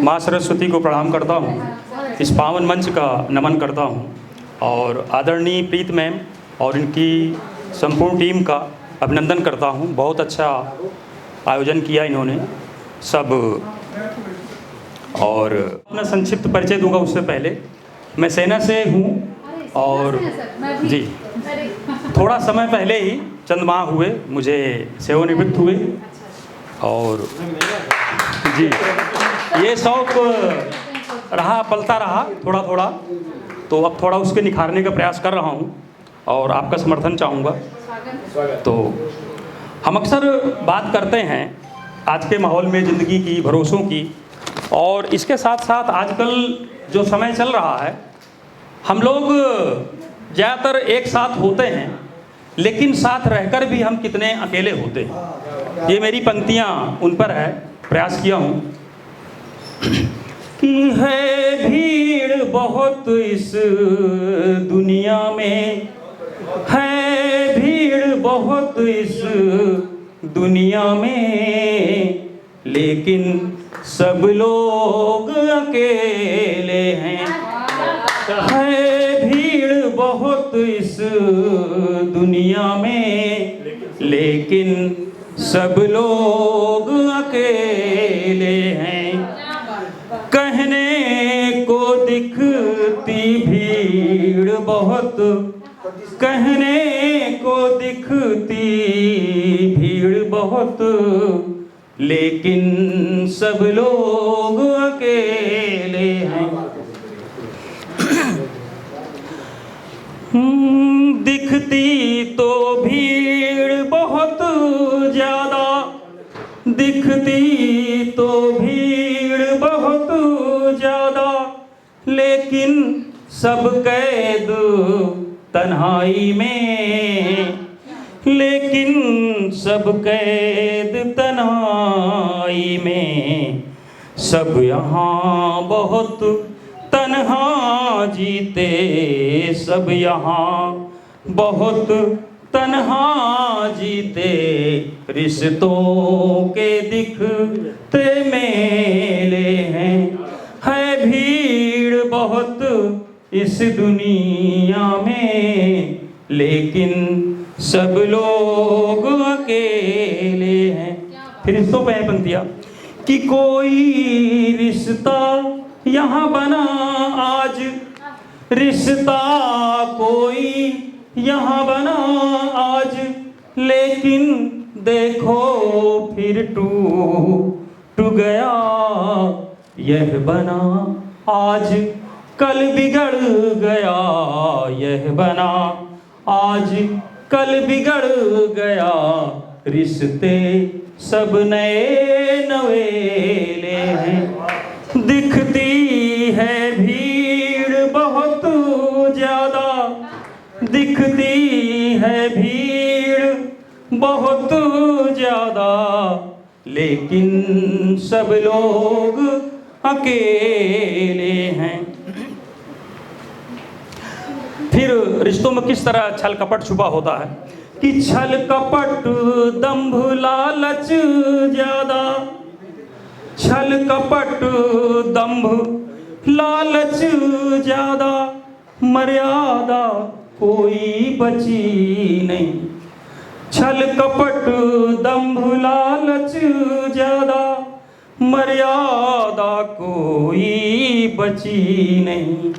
माँ सरस्वती को प्रणाम करता हूँ, इस पावन मंच का नमन करता हूँ और आदरणीय प्रीत मैम और इनकी संपूर्ण टीम का अभिनंदन करता हूँ। बहुत अच्छा आयोजन किया इन्होंने सब। और अपना संक्षिप्त परिचय दूंगा उससे पहले, मैं सेना से हूँ और जी थोड़ा समय पहले ही चंद माह हुए मुझे सेवानिवृत्त हुए और जी ये शौक रहा, पलता रहा थोड़ा थोड़ा, तो अब थोड़ा उसके निखारने का प्रयास कर रहा हूँ और आपका समर्थन चाहूँगा। तो हम अक्सर बात करते हैं आज के माहौल में ज़िंदगी की, भरोसों की, और इसके साथ साथ आजकल जो समय चल रहा है हम लोग ज़्यादातर एक साथ होते हैं लेकिन साथ रहकर भी हम कितने अकेले होते हैं। ये मेरी पंक्तियाँ उन पर है, प्रयास किया हूँ कि है भीड़ बहुत इस दुनिया में, है भीड़ बहुत इस दुनिया में, लेकिन सब लोग अकेले हैं। है भीड़ बहुत इस दुनिया में, लेकिन सब लोग अकेले हैं। कहने को दिखती भीड़ बहुत, कहने को दिखती भीड़ बहुत, लेकिन सब लोग अकेले हैं। दिखती तो भीड़ बहुत ज़्यादा, दिखती तो भीड़ बहुत ज़्यादा, लेकिन सब कैद तन्हाई में, लेकिन सब कैद तन्हाई में, सब यहाँ बहुत तन्हा जीते, सब यहाँ बहुत तन्हा जीते, रिश्तों के दिखते मेले हैं। है भीड़ बहुत इस दुनिया में, लेकिन सब लोग अकेले हैं। फिर रिश्तों पे है पंक्तियाँ कि कोई रिश्ता यहाँ बना आज, रिश्ता कोई यहाँ बना आज, लेकिन देखो फिर टूट गया यह बना आज, कल बिगड़ गया यह बना आज, कल बिगड़ गया, रिश्ते सब नए नवेले हैं। दिखती है भीड़ बहुत ज़्यादा, दिखती है भीड़ बहुत ज़्यादा, लेकिन सब लोग अकेले हैं। फिर रिश्तों में किस तरह छल कपट छुपा होता है कि छल कपट दंभ लालच ज़्यादा, छल कपट दंभ लालच ज़्यादा, मर्यादा कोई बची नहीं। छल कपट दंभ लालच ज़्यादा, मर्यादा कोई बची नहीं।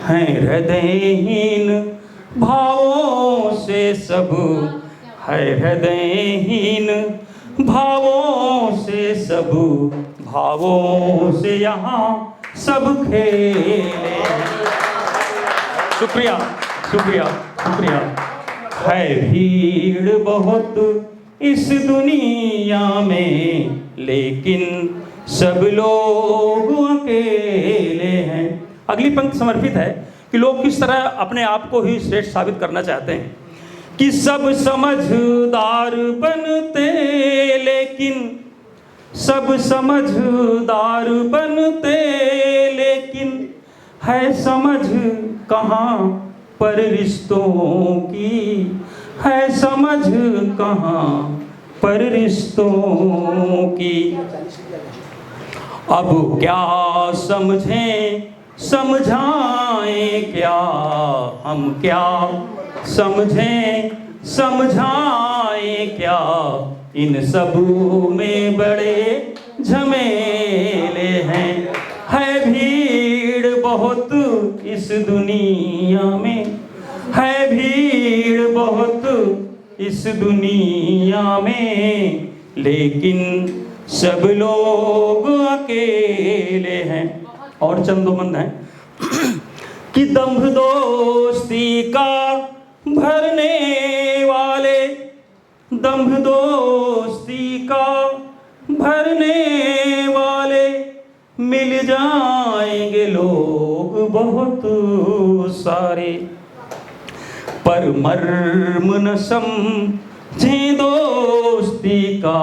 हैं हृदयहीन भावों से सब, है हृदयहीन भावों से सब, भावों से यहाँ सब खेले। शुक्रिया शुक्रिया शुक्रिया। है भीड़ बहुत इस दुनिया में, लेकिन सब लोग अकेले हैं। अगली पंक्ति समर्पित है कि लोग किस तरह अपने आप को ही श्रेष्ठ साबित करना चाहते हैं कि सब समझदार बनते, लेकिन सब समझदार बनते, लेकिन है समझ कहाँ पर रिश्तों की, है समझ कहाँ पर रिश्तों की। अब क्या समझें समझाएं क्या, हम क्या समझें समझाएं क्या, इन सब में बड़े झमेले हैं। है भीड़ बहुत इस दुनिया में, है भीड़ बहुत इस दुनिया में, लेकिन सब लोग अकेले हैं। और चंद दो बंद हैं कि दंभ दोस्ती का भरने वाले, दंभ दोस्ती का भरने वाले, मिल जाएंगे लोग बहुत सारे, पर मर्म न समझें दोस्ती का,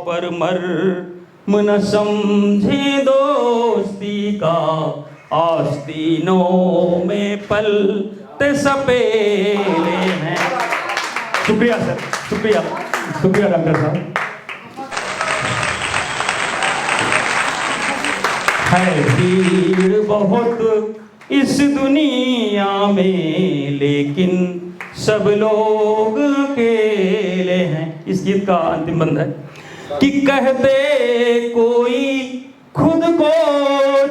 पर मर्म न समझें दोस्ती का, आस्तीनों में पलते सपेले हैं। शुक्रिया सर, शुक्रिया, शुक्रिया डॉक्टर साहब। है भीड़ बहुत इस दुनिया में, लेकिन सब लोग अकेले हैं। इस गीत का अंतिम बंद है कि कहते कोई खुद को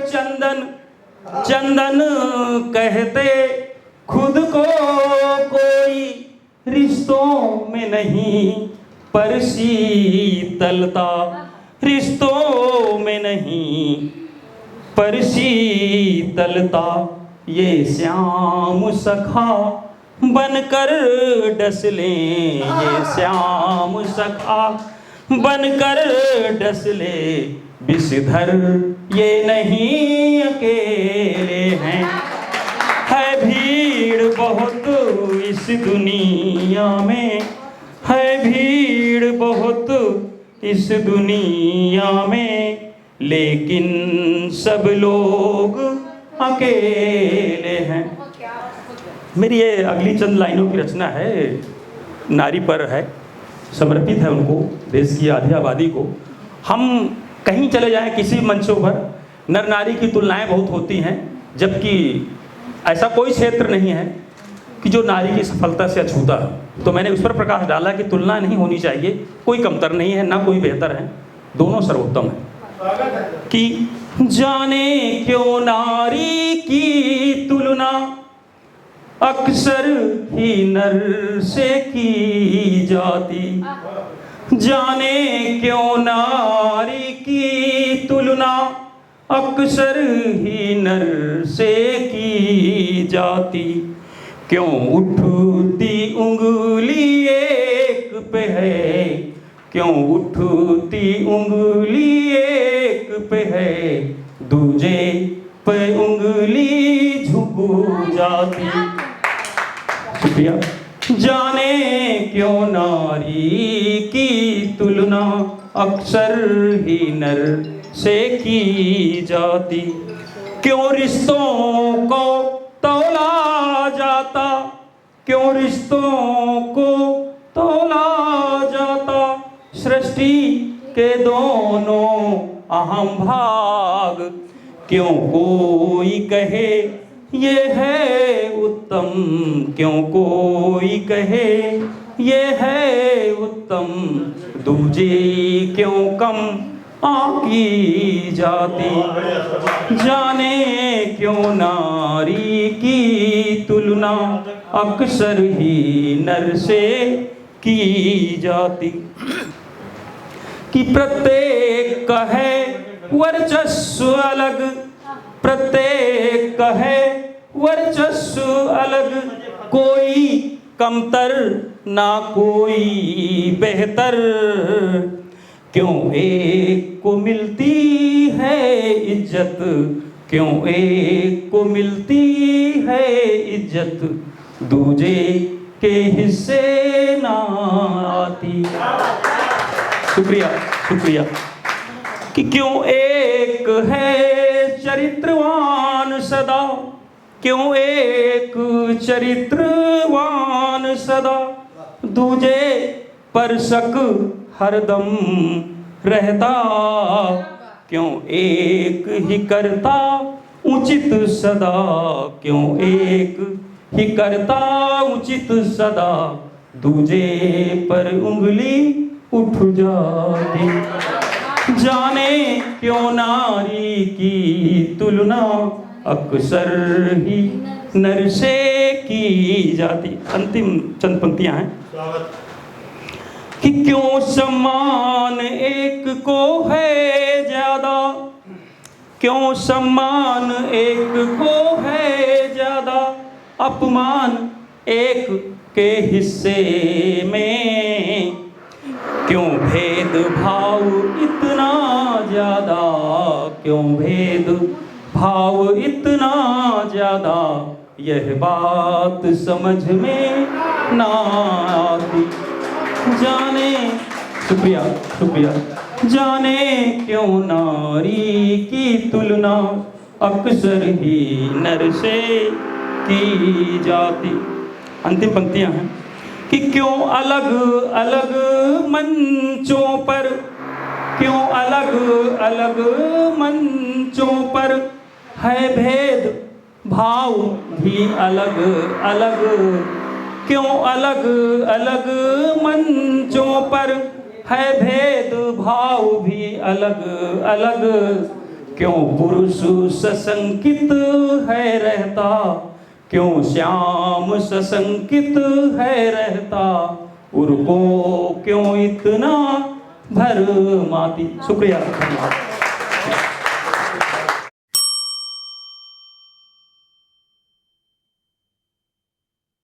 चंदन, चंदन कहते खुद को कोई, रिश्तों में नहीं पर शीतलता, रिश्तों में नहीं पर शीतलता, ये श्याम सखा बनकर डस लें, ये श्याम सखा बनकर डस ले, विषधर ये नहीं अकेले हैं। है भीड़ बहुत इस दुनिया में, है भीड़ बहुत इस दुनिया में, लेकिन सब लोग अकेले हैं। मेरी ये अगली चंद लाइनों की रचना है, नारी पर है, समर्पित है उनको, देश की आधी आबादी को। हम कहीं चले जाएं किसी मंचों पर, नर नारी की तुलनाएं बहुत होती हैं, जबकि ऐसा कोई क्षेत्र नहीं है कि जो नारी की सफलता से अछूता है। तो मैंने उस पर प्रकाश डाला कि तुलना नहीं होनी चाहिए, कोई कमतर नहीं है ना कोई बेहतर है, दोनों सर्वोत्तम है। कि जाने क्यों नारी की तुलना अक्सर ही नर से की जाती, जाने क्यों नारी की तुलना अक्सर ही नर से की जाती, क्यों उठती उंगली एक पे है, क्यों उठती उंगली एक पे है, दूजे पे उंगली झुक जाती। शुक्रिया। जाने क्यों नारी की तुलना अक्सर ही नर से की जाती, क्यों रिश्तों को तौला जाता, क्यों रिश्तों को तौला जाता, सृष्टि के दोनों अहम भाग, क्यों कोई कहे ये है उत्तम, क्यों कोई कहे ये है उत्तम, दूजे क्यों कम आकी जाती, जाने क्यों नारी की तुलना अक्सर ही नर से की जाती। कि प्रत्येक का है वर्चस्व अलग, प्रत्येक का है वर्चस्व अलग, कोई कमतर ना कोई बेहतर, क्यों एक को मिलती है इज्जत, क्यों एक को मिलती है इज्जत, दूजे के हिस्से ना आती। शुक्रिया, शुक्रिया। कि क्यों एक है चरित्रवान सदा, क्यों एक चरित्रवान सदा, दूजे पर शक हरदम रहता, क्यों एक ही करता उचित सदा, क्यों एक ही करता उचित सदा, दूजे पर उंगली उठ जाती। जाने क्यों नारी की तुलना अक्सर ही नर से की जाती। अंतिम चंद पंक्तियां हैं कि क्यों सम्मान एक को है ज्यादा, क्यों सम्मान एक को है ज्यादा, अपमान एक के हिस्से में, क्यों भेद भाव इतना ज्यादा, क्यों भेद भाव इतना ज्यादा, यह बात समझ में ना आती। जाने, शुक्रिया शुक्रिया, जाने क्यों नारी की तुलना अक्सर ही नर से की जाती। अंतिम पंक्तियां हैं कि क्यों अलग अलग मंचों पर, क्यों अलग अलग मंचों पर है भेद भाव भी अलग अलग, क्यों अलग अलग मंचों पर है भेद भाव भी अलग अलग, क्यों पुरुष सशंकित है रहता, क्यों श्याम सशंकित है रहता, उनको क्यों इतना भरमाती। शुक्रिया, धन्यवाद।